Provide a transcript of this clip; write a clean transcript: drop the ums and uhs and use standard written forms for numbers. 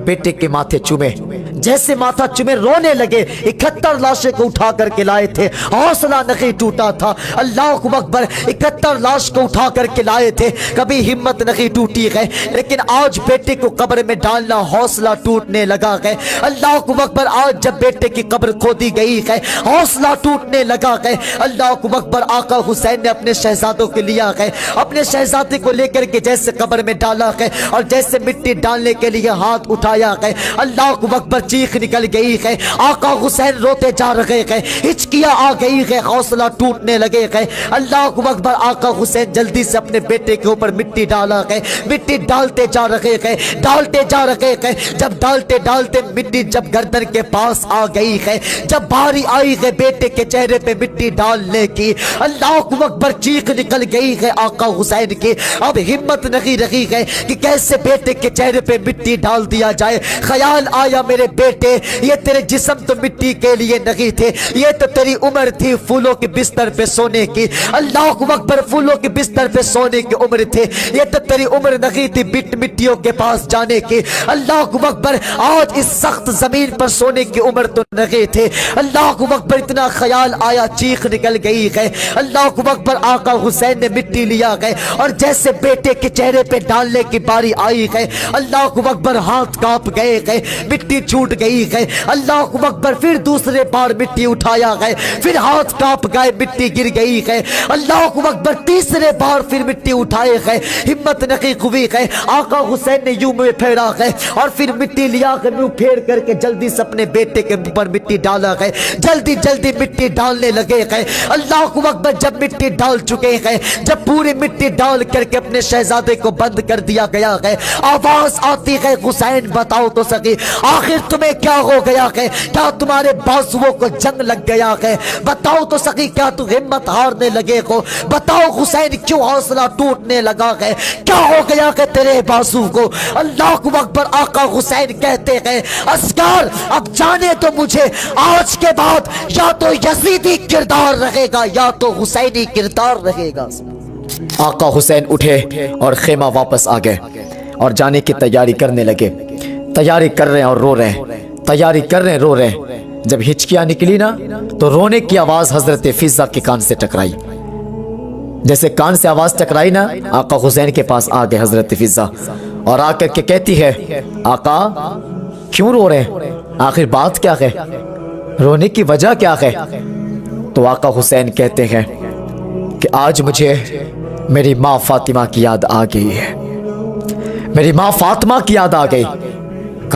بیٹے کے ماتھے چومے، جیسے ماتھا چومے رونے لگے۔ 71 لاشیں کو اٹھا کر کے لائے تھے، حوصلہ نہیں ٹوٹا تھا۔ اللہ اکبر، 71 لاش کو اٹھا کر کے لائے تھے، کبھی ہمت نہیں ٹوٹی ہے، لیکن آج بیٹے کو قبر میں ڈالنا حوصلہ ٹوٹنے لگا ہے۔ اللہ اکبر، آج جب بیٹے کی قبر کھودی گئی ہے حوصلہ ٹوٹنے لگا ہے۔ اللہ اکبر، آقا حسین نے اپنے شہزادوں کے لیا ہے، اپنے شہزادے کو لے کر کے جیسے قبر میں ڈالا ہے اور جیسے مٹی ڈالنے کے لیے ہاتھ اٹھایا ہے، اللہ اکبر چیخ نکل گئی ہے۔ آقا حسین روتے جا رہے ہیں، ہچکیاں آ گئی ہے، حوصلہ ٹوٹنے لگے ہیں۔ اللہ اکبر، آقا حسین جلدی سے اپنے بیٹے کے اوپر مٹی ڈالا ہے، مٹی ڈالتے جا رہے ہیں، ڈالتے جا رہے ہیں۔ جب ڈالتے ڈالتے مٹی جب گردن کے پاس آ گئی ہے، جب باری آئی ہے بیٹے کے چہرے پہ مٹی ڈالنے کی، اللہ اکبر چیخ نکل گئی ہے آقا حسین کی۔ اب ہمت نہیں رہی ہے کہ کیسے بیٹے کے چہرے پہ مٹی ڈال دیا جائے۔ خیال آیا میرے بیٹے، یہ تیرے جسم تو مٹی کے لیے نہیں تھے، یہ تو تیری عمر تھی پھولوں کے بستر پہ سونے کی۔ اللہ اکبر، پھولوں کے بستر پہ سونے کی عمر تھے، یہ تو تیری عمر نہیں تھی مٹیوں کے پاس جانے کی۔ اللہ اکبر، آج اس سخت زمین پر سونے کی عمر تو نہیں تھے۔ اللہ اکبر، اتنا خیال آیا، چیخ نکل گئی ہے۔ اللہ اکبر، آقا حسین نے مٹی لیا ہے اور جیسے بیٹے کے چہرے پہ ڈالنے کی باری آئی ہے، اللہ اکبر ہاتھ کانپ گئے ہیں، مٹی چھوٹ گئی ہے۔ اللہ اکبر، پھر دوسرے بار مٹی اٹھایا ہے، پھر ہاتھ کانپ گئے، مٹی گر گئی ہے۔ اللہ اکبر، تیسرے بار پھر مٹی اٹھائے ہے، ہمت نہیں ہوئی ہے۔ آقا حسین نے یوں منہ پھیرا ہے اور پھر مٹی لیا ہے، منہ پھیر کر کے جلدی سے اپنے بیٹے کے اوپر مٹی ڈالا ہے، جلدی جلدی مٹی ڈالنے لگے ہیں۔ اللہ اکبر، جب مٹی ڈال چکے ہیں، جب پوری مٹی ڈال کر کے اپنے شہزادے کو بند کر دیا گیا ہے، آواز آتی ہے، حسین بتاؤ تو سکی آخر تمہیں کیا ہو گیا ہے؟ کیا تمہارے بازوؤں کو جنگ لگ گیا ہے؟ بتاؤ تو سکی کیا تم ہمت ہارنے لگے ہو؟ بتاؤ حسین، کیوں حوصلہ ٹوٹنے لگا ہے؟ کیا ہو گیا ہے تیرے بازو کو؟ اللہ اکبر، آقا حسین کہتے ہیں، اصغر اب جانے تو مجھے، آج کے بعد یا تو یزیدی کردار رہے گا یا تو حسینی کردار رہے گا۔ آقا حسین اٹھے اور خیمہ واپس آ گئے اور جانے کی تیاری کرنے لگے۔ تیاری کر رہے ہیں اور رو رہے ہیں، تیاری کر رہے ہیں، رو رہے ہیں۔ جب ہچکیاں نکلی نا تو رونے کی آواز حضرت فضہ کے کان سے ٹکرائی۔ جیسے کان سے آواز ٹکرائی نا، آقا حسین کے پاس آ گئے حضرت فضہ اور آ کر کے کہتی ہے، آقا کیوں رو رہے ہیں؟ آخر بات کیا ہے؟ رونے کی وجہ کیا ہے؟ تو آقا حسین کہتے ہیں کہ آج مجھے میری ماں فاطمہ کی یاد آ گئی ہے، میری ماں فاطمہ کی یاد آ گئی۔